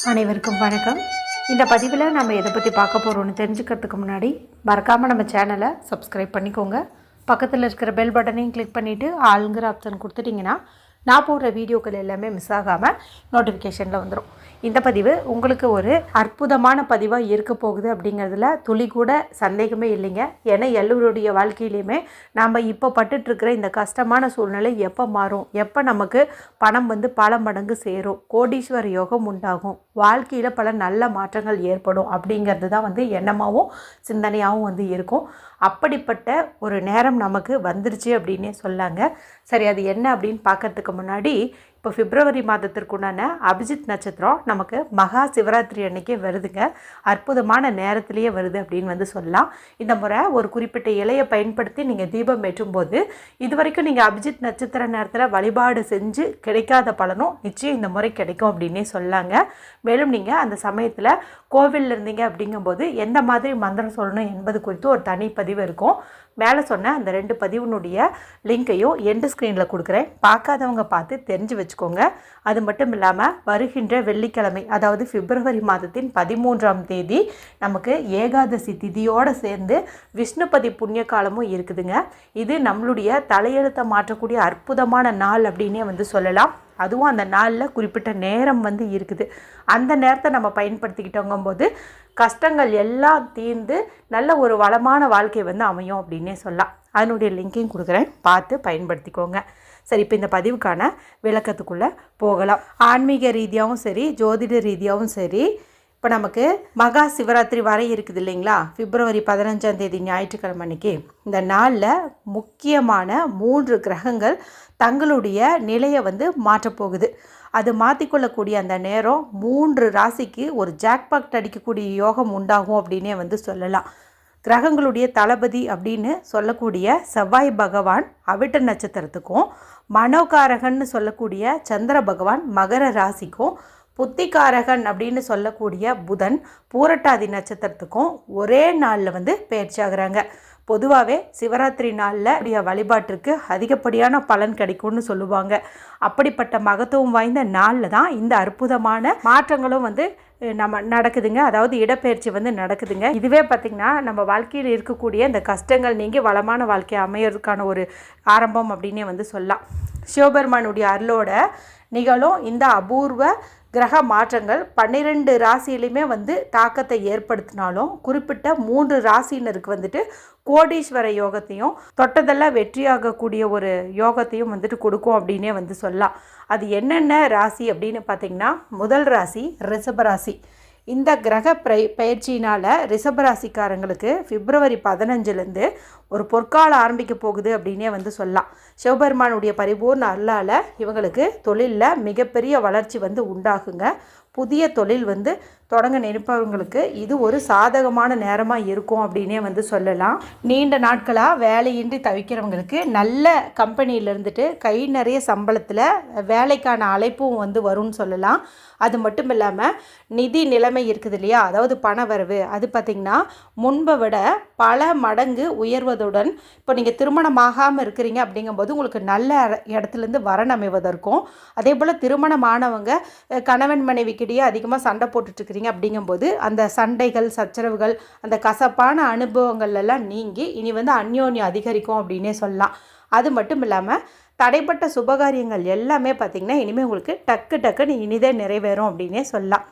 அனைவருக்கும் வணக்கம். இந்த பதிவில் நம்ம எதை பற்றி பார்க்க போகிறோம்னு தெரிஞ்சுக்கிறதுக்கு முன்னாடி மறக்காமல் நம்ம சேனலை சப்ஸ்கிரைப் பண்ணிக்கோங்க. பக்கத்தில் இருக்கிற பெல் பட்டனையும் கிளிக் பண்ணிவிட்டு ஆளுங்கிற ஆப்ஷன் கொடுத்துட்டிங்கன்னா நான் போடுற வீடியோக்கள் எல்லாமே மிஸ் ஆகாமல் நோட்டிஃபிகேஷனில் வந்துடும். இந்த பதிவு உங்களுக்கு ஒரு அற்புதமான பதிவாக இருக்க போகுது அப்படிங்கிறதுல துளி கூட சந்தேகமே இல்லைங்க. ஏன்னா எல்லோருடைய வாழ்க்கையிலையுமே நாம் இப்போ பட்டுட்ருக்கிற இந்த கஷ்டமான சூழ்நிலை எப்போ மாறும், எப்போ நமக்கு பணம் பல மடங்கு சேரும், கோடீஸ்வர யோகம் உண்டாகும், வாழ்க்கையில் பல நல்ல மாற்றங்கள் ஏற்படும் அப்படிங்கிறது தான் எண்ணமாகவும் சிந்தனையாகவும் இருக்கும். அப்படிப்பட்ட ஒரு நேரம் நமக்கு வந்துருச்சு அப்படின்னே சொல்லாங்க. சரி, அது என்ன அப்படின்னு பார்க்கறதுக்கு முன்னாடி இப்போ பிப்ரவரி மாதத்திற்குண்டான அபிஜித் நட்சத்திரம் நமக்கு மகா சிவராத்திரி அன்னைக்கே வருதுங்க. அற்புதமான நேரத்திலேயே வருது அப்படின்னு சொல்லலாம். இந்த முறை ஒரு குறிப்பிட்ட இலையை பயன்படுத்தி நீங்கள் தீபம் ஏற்றும் போது இது வரைக்கும் நீங்கள் அபிஜித் நட்சத்திர நேரத்தில் வழிபாடு செஞ்சு கிடைக்காத பலனும் நிச்சயம் இந்த முறை கிடைக்கும் அப்படின்னே சொல்லாங்க. மேலும் நீங்கள் அந்த சமயத்தில் கோவிலில் இருந்தீங்க அப்படிங்கும்போது எந்த மாதிரி மந்திரம் சொல்லணும் என்பது குறித்து ஒரு தனி பதிவு இருக்கும். மேலே சொன்ன அந்த 2 பதிவுனுடைய லிங்கையும் எண்டு ஸ்க்ரீனில் கொடுக்குறேன். பார்க்காதவங்க பார்த்து தெரிஞ்சு வச்சுக்கோங்க. அது மட்டும் இல்லாமல் வருகின்ற வெள்ளிக்கிழமை, அதாவது பிப்ரவரி மாதத்தின் 13ஆம் தேதி நமக்கு ஏகாதசி திதியோடு சேர்ந்து விஷ்ணுபதி புண்ணிய காலமும் இருக்குதுங்க. இது நம்மளுடைய தலையெழுத்தை மாற்றக்கூடிய அற்புதமான நாள் அப்படின்னே சொல்லலாம். அதுவும் அந்த நாளில் குறிப்பிட்ட நேரம் இருக்குது. அந்த நேரத்தை நம்ம பயன்படுத்திக்கிட்டோங்கும் போது கஷ்டங்கள் எல்லாம் தீர்ந்து நல்ல ஒரு வளமான வாழ்க்கை அமையும் அப்படின்னே சொல்லலாம். அதனுடைய லிங்கையும் கொடுக்குறேன், பார்த்து பயன்படுத்திக்கோங்க. சரி, இப்போ இந்த பதிவுக்கான விளக்கத்துக்குள்ளே போகலாம். ஆன்மீக ரீதியாகவும் சரி, ஜோதிட ரீதியாகவும் சரி, இப்போ நமக்கு மகா சிவராத்திரி வரை இருக்குது இல்லைங்களா? பிப்ரவரி 15ஆம் தேதி ஞாயிற்றுக்கிழமை அன்னைக்கு இந்த நாளில் முக்கியமான 3 கிரகங்கள் தங்களுடைய நிலையை மாற்றப்போகுது. அது மாற்றிக்கொள்ளக்கூடிய அந்த நேரம் 3 ராசிக்கு ஒரு ஜாக்பாக்ட் அடிக்கக்கூடிய யோகம் உண்டாகும் அப்படின்னே சொல்லலாம். கிரகங்களுடைய தளபதி அப்படின்னு சொல்லக்கூடிய செவ்வாய் பகவான் அவிட்ட நட்சத்திரத்துக்கும், மனோகாரகன்னு சொல்லக்கூடிய சந்திர பகவான் மகர ராசிக்கும், புத்திகாரகன் அப்படின்னு சொல்லக்கூடிய புதன் பூரட்டாதி நட்சத்திரத்துக்கும் ஒரே நாளில் பெயர்ச்சியாகிறாங்க. பொதுவாகவே சிவராத்திரி நாளில் வழிபாட்டிற்கு அதிகப்படியான பலன் கிடைக்கும்னு சொல்லுவாங்க. அப்படிப்பட்ட மகத்துவம் வாய்ந்த நாளில் தான் இந்த அற்புதமான மாற்றங்களும் நம்ம நடக்குதுங்க. அதாவது இடப்பெயர்ச்சி நடக்குதுங்க. இதுவே பார்த்திங்கன்னா நம்ம வாழ்க்கையில் இருக்கக்கூடிய இந்த கஷ்டங்கள் நீங்கி வளமான வாழ்க்கை அமையறதுக்கான ஒரு ஆரம்பம் அப்படின்னே சொல்லலாம். சிவபெருமானுடைய அருளோட நிகழும் இந்த அபூர்வ கிரக மாற்றங்கள் 12 ராசியிலையுமே தாக்கத்தை ஏற்படுத்தினாலும் குறிப்பிட்ட 3 ராசியினருக்கு கோடீஸ்வர யோகத்தையும் தொட்டதெல்லாம் வெற்றியாகக்கூடிய ஒரு யோகத்தையும் கொடுக்கும் அப்படின்னே சொல்லலாம். அது என்னென்ன ராசி அப்படின்னு பார்த்திங்கன்னா, முதல் ராசி ரிஷபராசி. இந்த கிரக பயிற்சியினால் ரிஷபராசிக்காரங்களுக்கு பிப்ரவரி 15லேருந்து ஒரு பொற்காலம் ஆரம்பிக்க போகுது அப்படின்னே சொல்லலாம். சிவபெருமானுடைய பரிபூர்ண அருளால் இவங்களுக்கு தொழிலில் மிகப்பெரிய வளர்ச்சி உண்டாகுங்க. புதிய தொழில் தொடங்க நினைப்பவங்களுக்கு இது ஒரு சாதகமான நேரமாக இருக்கும் அப்படின்னே சொல்லலாம். நீண்ட நாட்களாக வேலையின்றி தவிக்கிறவங்களுக்கு நல்ல கம்பெனியில் இருந்துட்டு கை நிறைய சம்பளத்தில் வேலைக்கான அழைப்பும் வரும்னு சொல்லலாம். அது மட்டும் இல்லாமல் நிதி நிலைமை இருக்குது இல்லையா, அதாவது பண வரவு, அது பார்த்திங்கன்னா முன்பை விட பல மடங்கு உயர்வதுடன் இப்போ நீங்கள் திருமணமாகாமல் இருக்கிறீங்க அப்படிங்கும்போது உங்களுக்கு நல்ல இடத்துலேருந்து வரன் அமைவதற்கும், அதே போல் திருமணமானவங்க கணவன் மனைவிக்கிடையே அதிகமாக சண்டை போட்டுட்ருக்கிறீங்க அப்படிங்கும்போது அந்த சண்டைகள் சச்சரவுகள் அந்த கசப்பான அனுபவங்கள் எல்லாம் நீங்கி இனி அந்யோன்யம் அதிகரிக்கும் அப்படின்னே சொல்லலாம். அது மட்டும் இல்லாமல் தடைப்பட்ட சுபகாரியங்கள் எல்லாமே பார்த்திங்கன்னா இனிமேல் உங்களுக்கு டக்குன்னு இனிதே நிறைவேறும் அப்படின்னே சொல்லலாம்.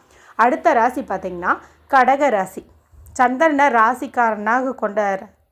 அடுத்த ராசி பார்த்திங்கன்னா கடக ராசி. சந்திரனை ராசிக்காரனாக கொண்ட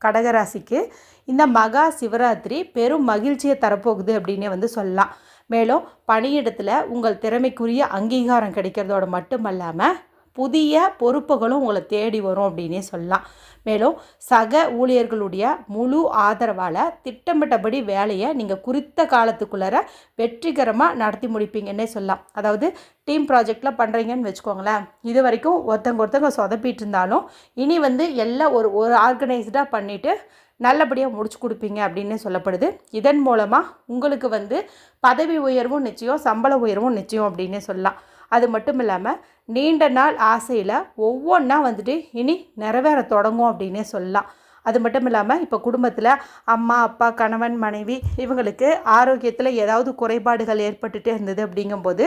கடகராசிக்கு இந்த மகா சிவராத்திரி பெரும் மகிழ்ச்சியை தரப்போகுது அப்படின்னே சொல்லலாம். மேலும் பணியிடத்தில் உங்கள் திறமைக்குரிய அங்கீகாரம் கிடைக்கிறதோடு மட்டுமல்லாமல் புதிய பொறுப்புகளும் உங்களை தேடி வரும் அப்படின்னே சொல்லலாம். மேலும் சக ஊழியர்களுடைய முழு ஆதரவால் திட்டமிட்டபடி வேலையை நீங்கள் குறித்த காலத்துக்குள்ளார வெற்றிகரமாக நடத்தி முடிப்பீங்கன்னே சொல்லலாம். அதாவது டீம் ப்ராஜெக்டில் பண்ணுறீங்கன்னு வச்சுக்கோங்களேன், இது வரைக்கும் ஒருத்தங்க சொதப்பிட்டு இருந்தாலும் இனி எல்லாம் ஒரு ஆர்கனைஸ்டாக பண்ணிவிட்டு நல்லபடியாக முடிச்சு கொடுப்பீங்க அப்படின்னு சொல்லப்படுது. இதன் மூலமாக உங்களுக்கு பதவி உயர்வும் நிச்சயம், சம்பள உயர்வும் நிச்சயம் அப்படின்னே சொல்லலாம். அது மட்டும் இல்லாமல் நீண்ட நாள் ஆசையில் ஒவ்வொன்றா இனி நிறைவேற தொடங்கும் அப்படின்னே சொல்லலாம். அது மட்டும் இல்லாமல் இப்போ குடும்பத்தில் அம்மா அப்பா கணவன் மனைவி இவங்களுக்கு ஆரோக்கியத்தில் ஏதாவது குறைபாடுகள் ஏற்பட்டுகிட்டே இருந்தது அப்படிங்கும்போது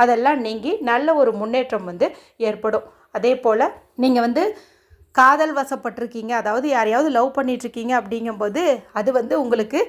அதெல்லாம் நீங்கி நல்ல ஒரு முன்னேற்றம் வந்து ஏற்படும். அதே போல் நீங்கள் வந்து காதல் வசப்பட்டிருக்கீங்க, அதாவது யாரையாவது லவ் பண்ணிகிட்ருக்கீங்க அப்படிங்கும்போது அது வந்து உங்களுக்கு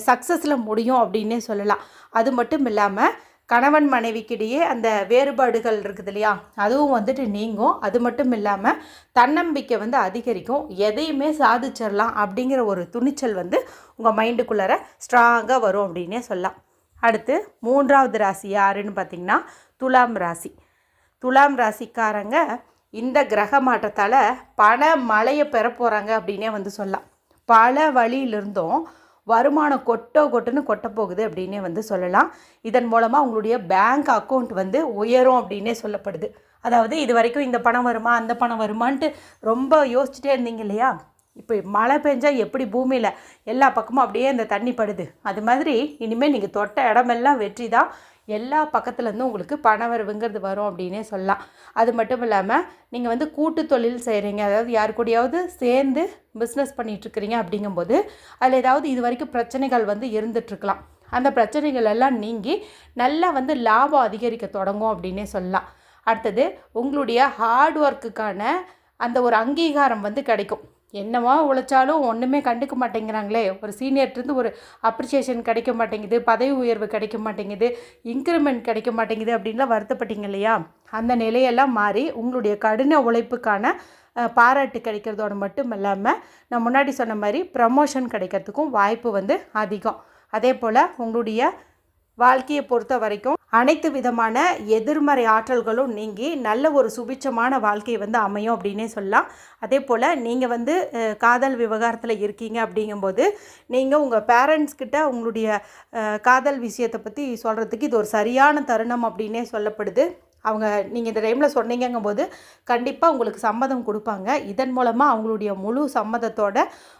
சக்ஸஸில் முடியும் அப்படின்னே சொல்லலாம். அது மட்டும் இல்லாமல் கணவன் மனைவிக்கிடையே அந்த வேறுபாடுகள் இருக்குது இல்லையா, அதுவும் வந்துட்டு நீங்கும். அது மட்டும் இல்லாமல் தன்னம்பிக்கை வந்து அதிகரிக்கும். எதையுமே சாதிச்சிடலாம் அப்படிங்கிற ஒரு துணிச்சல் வந்து உங்கள் மைண்டுக்குள்ளார ஸ்ட்ராங்காக வரும் அப்படின்னே சொல்லலாம். அடுத்து 3வது ராசி யாருன்னு பார்த்திங்கன்னா துலாம் ராசி. துலாம் ராசிக்காரங்க இந்த கிரக மாற்றத்தால் பண மழையை பெற போகிறாங்க அப்படின்னே வந்து சொல்லலாம். பல வழியிலிருந்தும் வருமானம் கொட்டுன்னு கொட்ட போகுது அப்படின்னே வந்து சொல்லலாம். இதன் மூலமாக உங்களுடைய பேங்க் அக்கௌண்ட் வந்து உயரும் அப்படின்னே சொல்லப்படுது. அதாவது இது வரைக்கும் இந்த பணம் வருமா அந்த பணம் வருமான்ட்டு ரொம்ப யோசிச்சுட்டே இருந்தீங்க இல்லையா, இப்போ மழை பெஞ்சால் எப்படி பூமியில் எல்லா பக்கமும் அப்படியே அந்த தண்ணி படுது, அது மாதிரி இனிமேல் நீங்கள் தொட்ட இடமெல்லாம் வெற்றி தான். எல்லா பக்கத்துலேருந்தும் உங்களுக்கு பணவரவுங்கிறது வரும் அப்படின்னே சொல்லலாம். அது மட்டும் இல்லாமல் நீங்கள் வந்து கூட்டு தொழில் செய்கிறீங்க, அதாவது யார் கூடயாவது சேர்ந்து பிஸ்னஸ் பண்ணிகிட்ருக்கிறீங்க அப்படிங்கும்போது அதில் ஏதாவது இது வரைக்கும் பிரச்சனைகள் வந்து இருந்துகிட்ருக்கலாம். அந்த பிரச்சனைகள் எல்லாம் நீங்கி நல்லா வந்து லாபம் அதிகரிக்க தொடங்கும் அப்படின்னே சொல்லலாம். அடுத்தது உங்களுடைய ஹார்ட் ஒர்க்குக்கான அந்த ஒரு அங்கீகாரம் வந்து கிடைக்கும். என்னவோ உழைச்சாலும் ஒன்றுமே கண்டுக்க மாட்டேங்கிறாங்களே, ஒரு சீனியர்லேருந்து ஒரு அப்ரிசியேஷன் கிடைக்க மாட்டேங்குது, பதவி உயர்வு கிடைக்க மாட்டேங்குது, இன்க்ரிமெண்ட் கிடைக்க மாட்டேங்குது அப்படின்லாம் வருத்தப்பட்டீங்க இல்லையா, அந்த நிலையெல்லாம் மாறி உங்களுடைய கடின உழைப்புக்கான பாராட்டு கிடைக்கிறதோடு மட்டும் இல்லாமல் நான் முன்னாடி சொன்ன மாதிரி ப்ரமோஷன் கிடைக்கிறதுக்கும் வாய்ப்பு வந்து அதிகம். அதே போல் உங்களுடைய வாழ்க்கையை பொறுத்த வரைக்கும் அனைத்து விதமான எதிர்மறை ஆற்றல்களும் நீங்கி நல்ல ஒரு சுபிட்சமான வாழ்க்கை வந்து அமையும் அப்படின்னே சொல்லலாம். அதே போல் நீங்கள் வந்து காதல் விவகாரத்தில் இருக்கீங்க அப்படிங்கும்போது நீங்கள் உங்கள் பேரண்ட்ஸ்கிட்ட உங்களுடைய காதல் விஷயத்தை பற்றி சொல்கிறதுக்கு இது ஒரு சரியான தருணம் அப்படின்னே சொல்லப்படுது. அவங்க நீங்கள் இந்த டைமில் சொன்னீங்கும்போது கண்டிப்பாக உங்களுக்கு சம்மதம் கொடுப்பாங்க. இதன் மூலமாக அவங்களுடைய முழு சம்மதத்தோட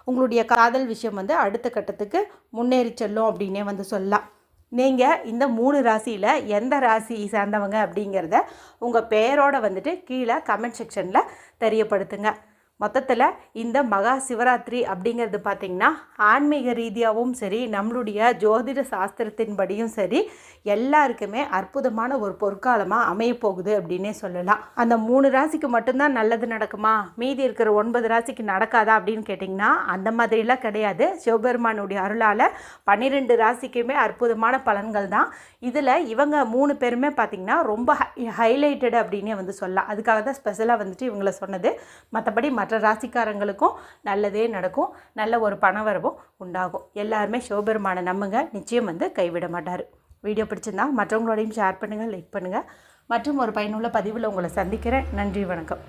உங்களுடைய காதல் விஷயம் வந்து அடுத்த கட்டத்துக்கு முன்னேறி செல்லும் அப்படின்னே வந்து சொல்லலாம். நீங்கள் இந்த 3 ராசியில் எந்த ராசி சேர்ந்தவங்க அப்படிங்கிறத உங்கள் பெயரோடு வந்துட்டு கீழே கமெண்ட் செக்ஷனில் தெரியப்படுத்துங்க. மொத்தத்தில் இந்த மகா சிவராத்திரி அப்படிங்கிறது பார்த்திங்கன்னா ஆன்மீக ரீதியாகவும் சரி, நம்மளுடைய ஜோதிட சாஸ்திரத்தின்படியும் சரி, எல்லாருக்குமே அற்புதமான ஒரு பொற்காலமாக அமையப்போகுது அப்படின்னே சொல்லலாம். அந்த 3 ராசிக்கு மட்டும்தான் நல்லது நடக்குமா, மீதி இருக்கிற 9 ராசிக்கு நடக்காதா அப்படின்னு கேட்டிங்கன்னா அந்த மாதிரிலாம் கிடையாது. சிவபெருமானுடைய அருளால் 12 ராசிக்குமே அற்புதமான பலன்கள் தான். இதில் இவங்க 3 பேருமே பார்த்திங்கன்னா ரொம்ப ஹைலைட்டட் அப்படின்னே வந்து சொல்லலாம். அதுக்காக தான் ஸ்பெஷலாக வந்துட்டு இவங்களை சொன்னது. மற்றபடி மற்ற ராசிக்காரங்களுக்கும் நல்லதே நடக்கும், நல்ல ஒரு பணவரவும் உண்டாகும். எல்லாருமே சிவபெருமானை நம்புங்க, நிச்சயம் வந்து கைவிட மாட்டார். வீடியோ பிடிச்சிருந்தா மற்றவங்களோடையும் ஷேர் பண்ணுங்கள், லைக் பண்ணுங்கள். மற்றும் ஒரு பயனுள்ள பதிவில் உங்களை சந்திக்கிறேன். நன்றி, வணக்கம்.